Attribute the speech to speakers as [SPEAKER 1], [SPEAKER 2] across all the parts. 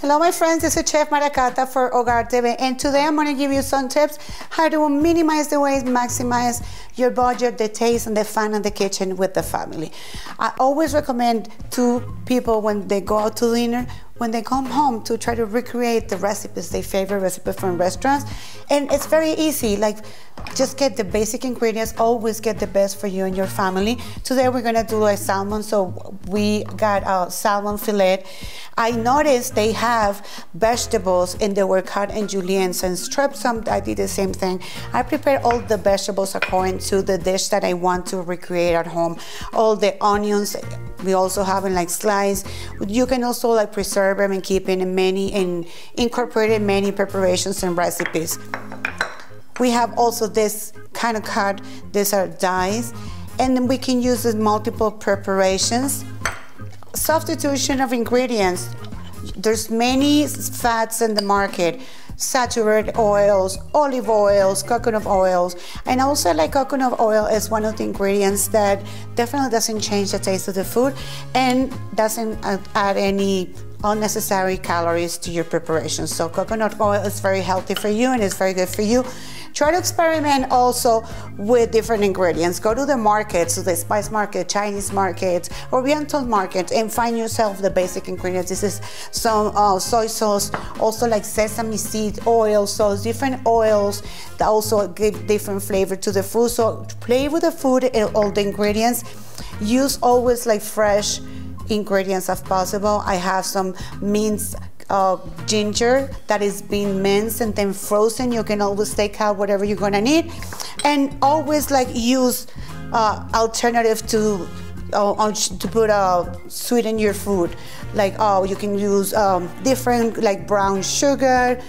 [SPEAKER 1] Hello my friends, this is Chef Maracata for Hogar TV, and today I'm going to give you some tips how to minimize the waste, maximize your budget, the taste and the fun in the kitchen with the family. I always recommend to people when they go out to dinner, when they come home, to try to recreate the recipes, their favorite recipe from restaurants. And it's very easy, like just get the basic ingredients, always get the best for you and your family. Today we're gonna do a salmon, so we got a salmon fillet. I noticed they have vegetables and they were cut in juliennes and strips. I did the same thing. I prepared all the vegetables according to the dish that I want to recreate at home. All the onions, we also have in like slice. You can also like preserve them and keep in many and incorporate in many preparations and recipes. We have also this kind of cut, these are dice, and then we can use this multiple preparations. Substitution of ingredients. There's many fats in the market, saturated oils, olive oils, coconut oils, and also like coconut oil is one of the ingredients that definitely doesn't change the taste of the food and doesn't add any unnecessary calories to your preparation. So coconut oil is very healthy for you and it's very good for you. Try to experiment also with different ingredients. Go to the markets, to the spice market, Chinese markets, Oriental markets, and find yourself the basic ingredients. This is some soy sauce, also like sesame seed oil, so different oils that also give different flavor to the food. So play with the food and all the ingredients. Use always like fresh ingredients if possible. I have some minced ginger that is being minced and then frozen. You can always take out whatever you're gonna need, and always like use alternative to put sweeten your food. Like you can use different like brown sugar,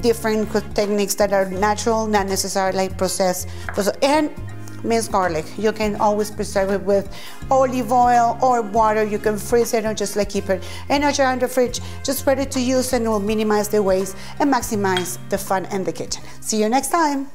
[SPEAKER 1] different techniques that are natural, not necessarily like processed. And minced garlic, you can always preserve it with olive oil or water. You can freeze it or just like keep it in a jar in the fridge, just ready to use, and it will minimize the waste and maximize the fun in the kitchen. See you next time.